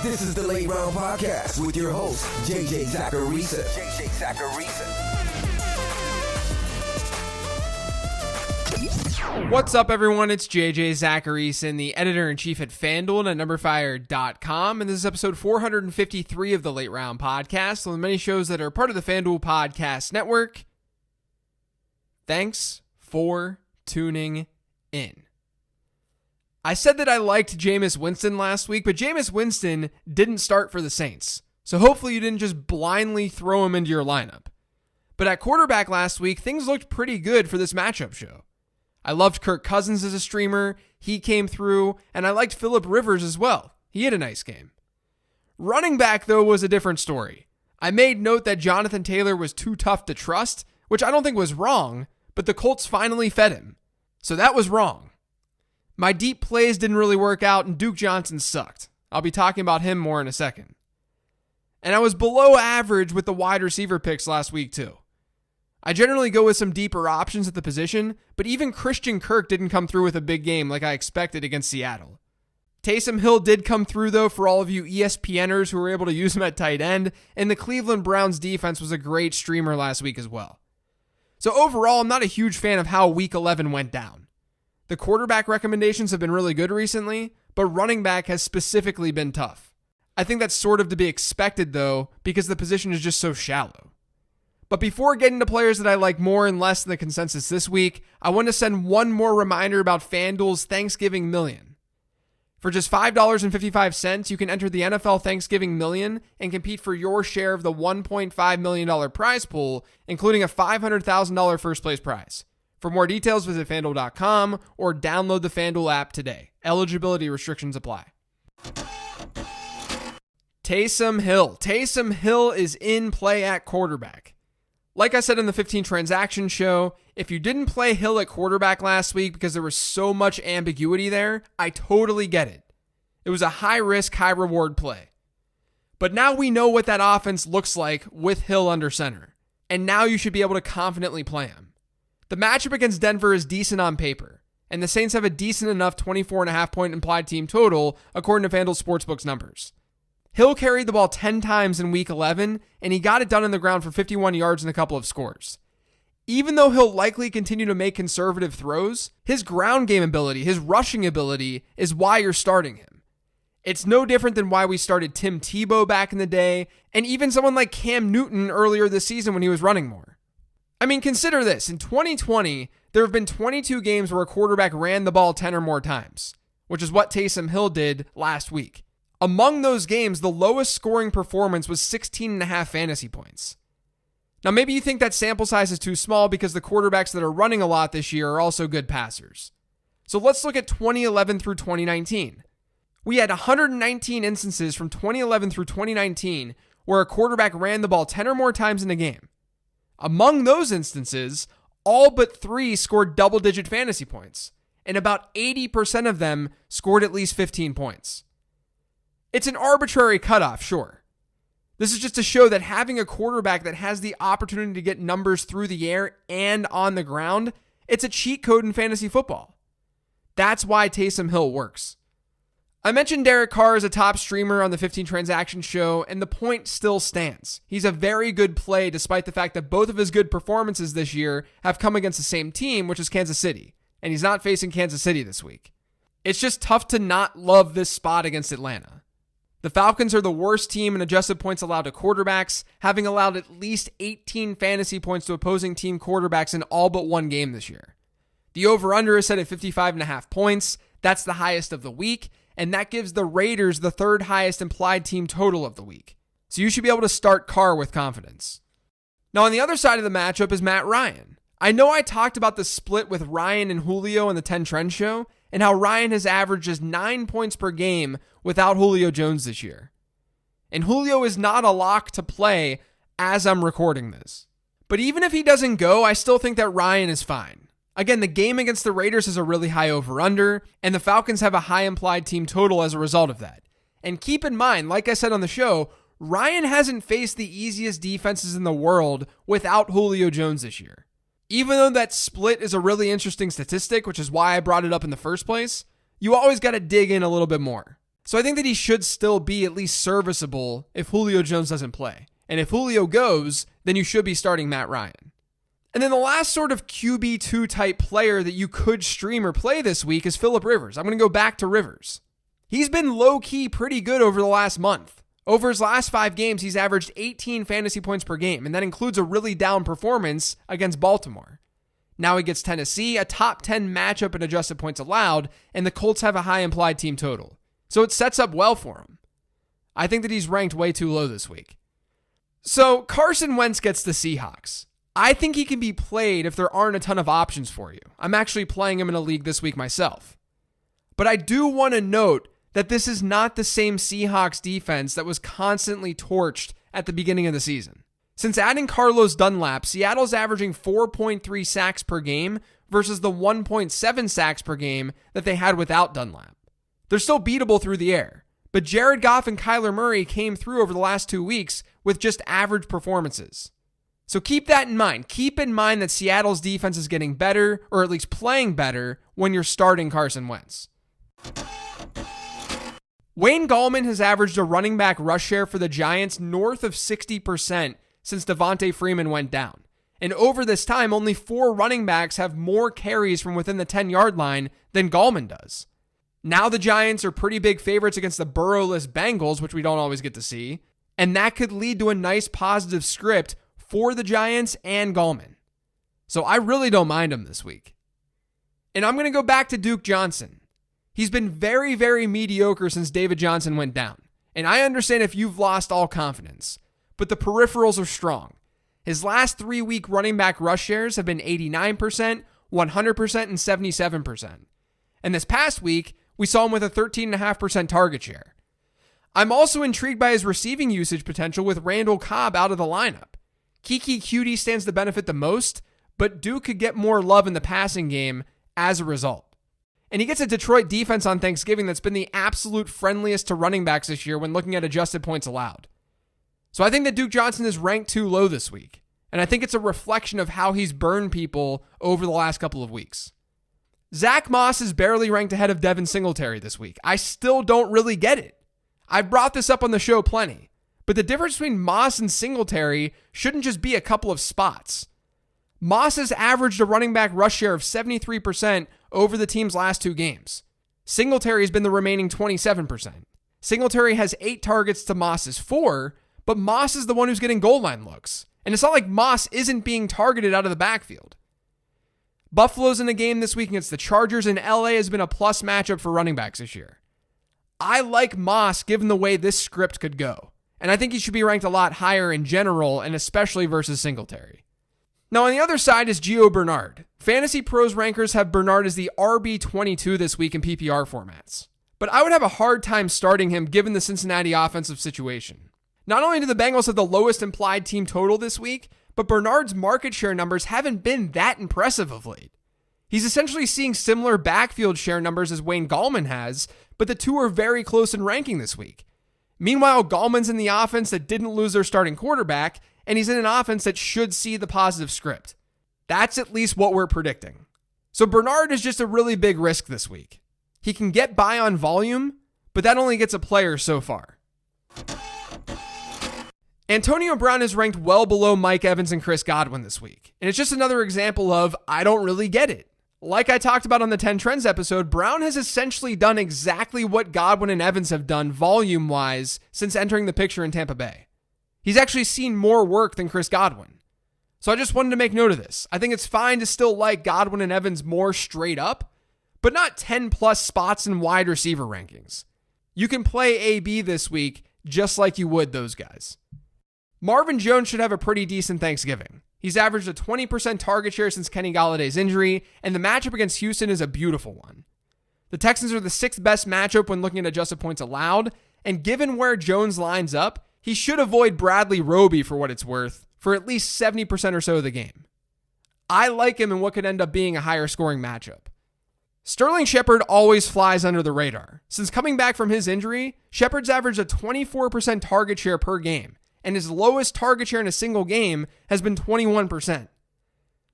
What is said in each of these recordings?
This is the Late Round Podcast with your host, JJ Zacharisa. What's up, everyone? It's JJ Zacharisa, the editor-in-chief at FanDuel and at numberfire.com, and this is episode 453 of the Late Round Podcast, one of the many shows that are part of the FanDuel Podcast Network. Thanks for tuning in. I said that I liked Jameis Winston last week, but Jameis Winston didn't start for the Saints, so hopefully you didn't just blindly throw him into your lineup. But at quarterback last week, things looked pretty good for this matchup show. I loved Kirk Cousins as a streamer, he came through, and I liked Phillip Rivers as well. He had a nice game. Running back, though, was a different story. I made note that Jonathan Taylor was too tough to trust, which I don't think was wrong, but the Colts finally fed him. So that was wrong. My deep plays didn't really work out, and Duke Johnson sucked. I'll be talking about him more in a second. And I was below average with the wide receiver picks last week, too. I generally go with some deeper options at the position, but even Christian Kirk didn't come through with a big game like I expected against Seattle. Taysom Hill did come through, though, for all of you ESPNers who were able to use him at tight end, and the Cleveland Browns defense was a great streamer last week as well. So overall, I'm not a huge fan of how Week 11 went down. The quarterback recommendations have been really good recently, but running back has specifically been tough. I think that's sort of to be expected, though, because the position is just so shallow. But before getting to players that I like more and less than the consensus this week, I want to send one more reminder about FanDuel's Thanksgiving Million. For just $5.55, you can enter the NFL Thanksgiving Million and compete for your share of the $1.5 million prize pool, including a $500,000 first place prize. For more details, visit FanDuel.com or download the FanDuel app today. Eligibility restrictions apply. Taysom Hill. Taysom Hill is in play at quarterback. Like I said in the 15 transaction show, if you didn't play Hill at quarterback last week because there was so much ambiguity there, I totally get it. It was a high-risk, high-reward play. But now we know what that offense looks like with Hill under center, and now you should be able to confidently play him. The matchup against Denver is decent on paper, and the Saints have a decent enough 24.5 point implied team total, according to FanDuel Sportsbook's numbers. Hill carried the ball 10 times in Week 11, and he got it done on the ground for 51 yards and a couple of scores. Even though he'll likely continue to make conservative throws, his ground game ability, his rushing ability, is why you're starting him. It's no different than why we started Tim Tebow back in the day, and even someone like Cam Newton earlier this season when he was running more. I mean, consider this. In 2020, there have been 22 games where a quarterback ran the ball 10 or more times, which is what Taysom Hill did last week. Among those games, the lowest scoring performance was 16.5 fantasy points. Now, maybe you think that sample size is too small because the quarterbacks that are running a lot this year are also good passers. So let's look at 2011 through 2019. We had 119 instances from 2011 through 2019 where a quarterback ran the ball 10 or more times in a game. Among those instances, all but 3 scored double-digit fantasy points, and about 80% of them scored at least 15 points. It's an arbitrary cutoff, sure. This is just to show that having a quarterback that has the opportunity to get numbers through the air and on the ground, it's a cheat code in fantasy football. That's why Taysom Hill works. I mentioned Derek Carr as a top streamer on the 15 transaction show, and the point still stands. He's a very good play despite the fact that both of his good performances this year have come against the same team, which is Kansas City, and he's not facing Kansas City this week. It's just tough to not love this spot against Atlanta. The Falcons are the worst team in adjusted points allowed to quarterbacks, having allowed at least 18 fantasy points to opposing team quarterbacks in all but one game this year. The over-under is set at 55.5 points. That's the highest of the week, and that gives the Raiders the third highest implied team total of the week. So you should be able to start Carr with confidence. Now on the other side of the matchup is Matt Ryan. I know I talked about the split with Ryan and Julio in the 10 Trend show, and how Ryan has averaged just 9 points per game without Julio Jones this year. And Julio is not a lock to play as I'm recording this. But even if he doesn't go, I still think that Ryan is fine. Again, the game against the Raiders is a really high over-under, and the Falcons have a high implied team total as a result of that. And keep in mind, like I said on the show, Ryan hasn't faced the easiest defenses in the world without Julio Jones this year. Even though that split is a really interesting statistic, which is why I brought it up in the first place, you always got to dig in a little bit more. So I think that he should still be at least serviceable if Julio Jones doesn't play. And if Julio goes, then you should be starting Matt Ryan. And then the last sort of QB2 type player that you could stream or play this week is Phillip Rivers. I'm going to go back to Rivers. He's been low-key pretty good over the last month. Over his last 5 games, he's averaged 18 fantasy points per game, and that includes a really down performance against Baltimore. Now he gets Tennessee, a top 10 matchup in adjusted points allowed, and the Colts have a high implied team total. So it sets up well for him. I think that he's ranked way too low this week. So Carson Wentz gets the Seahawks. I think he can be played if there aren't a ton of options for you. I'm actually playing him in a league this week myself. But I do want to note that this is not the same Seahawks defense that was constantly torched at the beginning of the season. Since adding Carlos Dunlap, Seattle's averaging 4.3 sacks per game versus the 1.7 sacks per game that they had without Dunlap. They're still beatable through the air, but Jared Goff and Kyler Murray came through over the last 2 weeks with just average performances. So keep that in mind. Keep in mind that Seattle's defense is getting better, or at least playing better, when you're starting Carson Wentz. Wayne Gallman has averaged a running back rush share for the Giants north of 60% since Devontae Freeman went down. And over this time, only 4 running backs have more carries from within the 10-yard line than Gallman does. Now the Giants are pretty big favorites against the Burrow-less Bengals, which we don't always get to see. And that could lead to a nice positive script for the Giants and Gallman. So I really don't mind him this week. And I'm going to go back to Duke Johnson. He's been very, very mediocre since David Johnson went down. And I understand if you've lost all confidence, but the peripherals are strong. His last 3-week running back rush shares have been 89%, 100%, and 77%. And this past week, we saw him with a 13.5% target share. I'm also intrigued by his receiving usage potential with Randall Cobb out of the lineup. Kiki Cutie stands to benefit the most, but Duke could get more love in the passing game as a result. And he gets a Detroit defense on Thanksgiving that's been the absolute friendliest to running backs this year when looking at adjusted points allowed. So I think that Duke Johnson is ranked too low this week. And I think it's a reflection of how he's burned people over the last couple of weeks. Zach Moss is barely ranked ahead of Devin Singletary this week. I still don't really get it. I've brought this up on the show plenty. But the difference between Moss and Singletary shouldn't just be a couple of spots. Moss has averaged a running back rush share of 73% over the team's last 2 games. Singletary has been the remaining 27%. Singletary has 8 targets to Moss's 4, but Moss is the one who's getting goal line looks. And it's not like Moss isn't being targeted out of the backfield. Buffalo's in the game this week against the Chargers, and LA has been a plus matchup for running backs this year. I like Moss given the way this script could go. And I think he should be ranked a lot higher in general, and especially versus Singletary. Now on the other side is Gio Bernard. Fantasy Pros rankers have Bernard as the RB22 this week in PPR formats. But I would have a hard time starting him given the Cincinnati offensive situation. Not only do the Bengals have the lowest implied team total this week, but Bernard's market share numbers haven't been that impressive of late. He's essentially seeing similar backfield share numbers as Wayne Gallman has, but the two are very close in ranking this week. Meanwhile, Gallman's in the offense that didn't lose their starting quarterback, and he's in an offense that should see the positive script. That's at least what we're predicting. So Bernard is just a really big risk this week. He can get by on volume, but that only gets a player so far. Antonio Brown is ranked well below Mike Evans and Chris Godwin this week. And it's just another example of, I don't really get it. Like I talked about on the 10 Trends episode, Brown has essentially done exactly what Godwin and Evans have done volume-wise since entering the picture in Tampa Bay. He's actually seen more work than Chris Godwin. So I just wanted to make note of this. I think it's fine to still like Godwin and Evans more straight up, but not 10 plus spots in wide receiver rankings. You can play AB this week just like you would those guys. Marvin Jones should have a pretty decent Thanksgiving. He's averaged a 20% target share since Kenny Galladay's injury, and the matchup against Houston is a beautiful one. The Texans are the 6th best matchup when looking at adjusted points allowed, and given where Jones lines up, he should avoid Bradley Roby for what it's worth for at least 70% or so of the game. I like him in what could end up being a higher scoring matchup. Sterling Shepard always flies under the radar. Since coming back from his injury, Shepard's averaged a 24% target share per game, and his lowest target share in a single game has been 21%.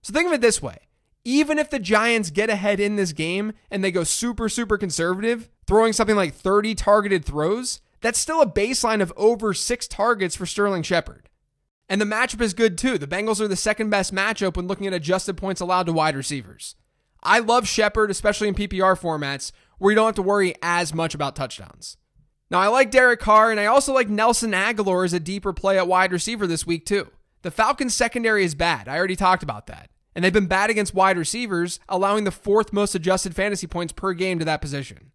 So think of it this way. Even if the Giants get ahead in this game and they go super conservative, throwing something like 30 targeted throws, that's still a baseline of over 6 targets for Sterling Shepard. And the matchup is good too. The Bengals are the second best matchup when looking at adjusted points allowed to wide receivers. I love Shepard, especially in PPR formats, where you don't have to worry as much about touchdowns. Now, I like Derek Carr, and I also like Nelson Aguilar as a deeper play at wide receiver this week too. The Falcons' secondary is bad. I already talked about that. And they've been bad against wide receivers, allowing the 4th most adjusted fantasy points per game to that position.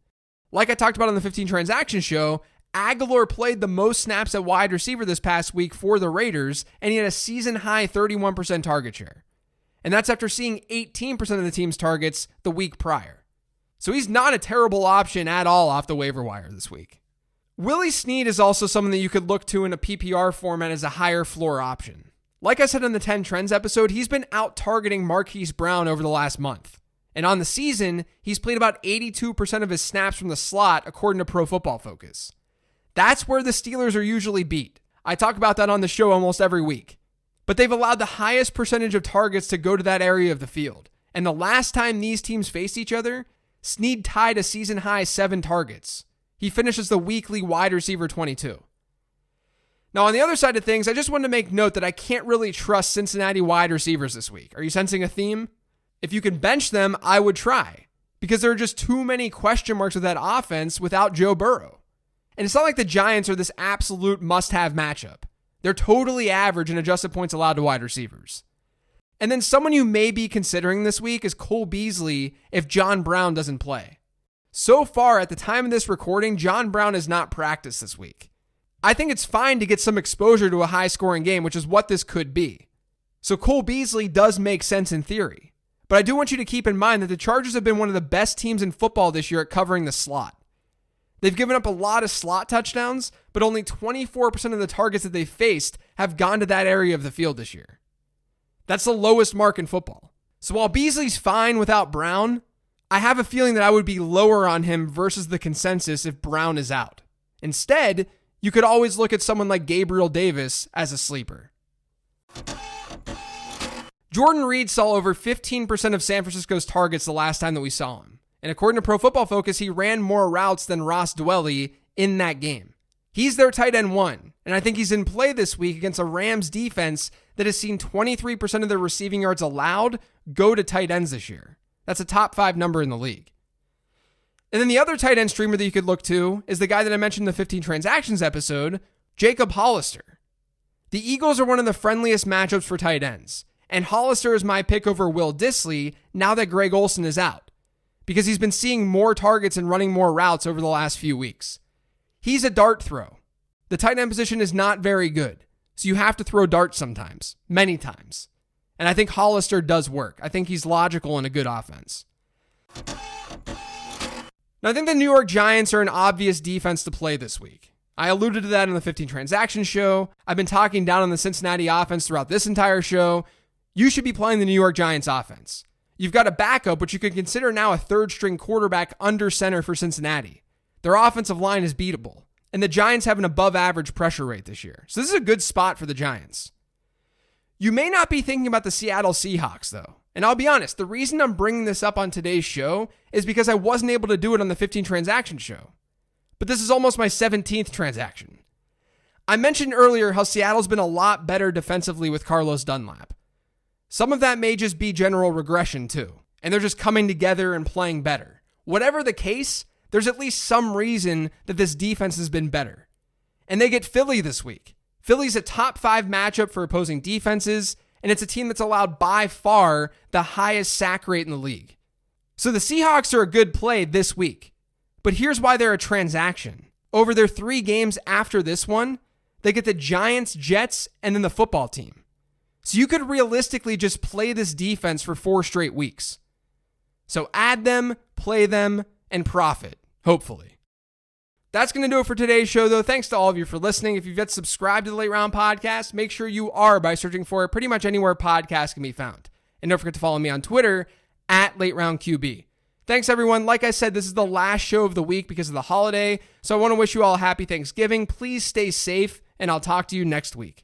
Like I talked about on the 15 Transaction Show, Aguilar played the most snaps at wide receiver this past week for the Raiders, and he had a season-high 31% target share. And that's after seeing 18% of the team's targets the week prior. So he's not a terrible option at all off the waiver wire this week. Willie Snead is also someone that you could look to in a PPR format as a higher floor option. Like I said in the 10 Trends episode, he's been out-targeting Marquise Brown over the last month. And on the season, he's played about 82% of his snaps from the slot, according to Pro Football Focus. That's where the Steelers are usually beat. I talk about that on the show almost every week. But they've allowed the highest percentage of targets to go to that area of the field. And the last time these teams faced each other, Snead tied a season-high 7 targets. He finishes the weekly wide receiver 22. Now, on the other side of things, I just wanted to make note that I can't really trust Cincinnati wide receivers this week. Are you sensing a theme? If you can bench them, I would try, because there are just too many question marks with that offense without Joe Burrow. And it's not like the Giants are this absolute must-have matchup. They're totally average in adjusted points allowed to wide receivers. And then someone you may be considering this week is Cole Beasley if John Brown doesn't play. So far, at the time of this recording, John Brown has not practiced this week. I think it's fine to get some exposure to a high-scoring game, which is what this could be. So Cole Beasley does make sense in theory. But I do want you to keep in mind that the Chargers have been one of the best teams in football this year at covering the slot. They've given up a lot of slot touchdowns, but only 24% of the targets that they've faced have gone to that area of the field this year. That's the lowest mark in football. So while Beasley's fine without Brown, I have a feeling that I would be lower on him versus the consensus if Brown is out. Instead, you could always look at someone like Gabriel Davis as a sleeper. Jordan Reed saw over 15% of San Francisco's targets the last time that we saw him. And according to Pro Football Focus, he ran more routes than Ross Dwelley in that game. He's their tight end 1, and I think he's in play this week against a Rams defense that has seen 23% of their receiving yards allowed go to tight ends this year. That's a top 5 number in the league. And then the other tight end streamer that you could look to is the guy that I mentioned in the 15 Transactions episode, Jacob Hollister. The Eagles are one of the friendliest matchups for tight ends, and Hollister is my pick over Will Dissly now that Greg Olsen is out, because he's been seeing more targets and running more routes over the last few weeks. He's a dart throw. The tight end position is not very good, so you have to throw darts sometimes, many times. And I think Hollister does work. I think he's logical in a good offense. Now, I think the New York Giants are an obvious defense to play this week. I alluded to that in the 15 Transactions show. I've been talking down on the Cincinnati offense throughout this entire show. You should be playing the New York Giants offense. You've got a backup, which you could consider now a third-string quarterback under center for Cincinnati. Their offensive line is beatable, and the Giants have an above-average pressure rate this year. So this is a good spot for the Giants. You may not be thinking about the Seattle Seahawks, though. And I'll be honest, the reason I'm bringing this up on today's show is because I wasn't able to do it on the 15 Transaction show. But this is almost my 17th transaction. I mentioned earlier how Seattle's been a lot better defensively with Carlos Dunlap. Some of that may just be general regression too, and they're just coming together and playing better. Whatever the case, there's at least some reason that this defense has been better. And they get Philly this week. Philly's a top 5 matchup for opposing defenses, and it's a team that's allowed by far the highest sack rate in the league. So the Seahawks are a good play this week. But here's why they're a transaction. Over their 3 games after this one, they get the Giants, Jets, and then the football team. So you could realistically just play this defense for 4 straight weeks. So add them, play them, and profit, hopefully. That's going to do it for today's show, though. Thanks to all of you for listening. If you've yet subscribed to the Late Round Podcast, make sure you are by searching for it pretty much anywhere podcasts can be found. And don't forget to follow me on Twitter at LateRoundQB. Thanks, everyone. Like I said, this is the last show of the week because of the holiday, so I want to wish you all a happy Thanksgiving. Please stay safe, and I'll talk to you next week.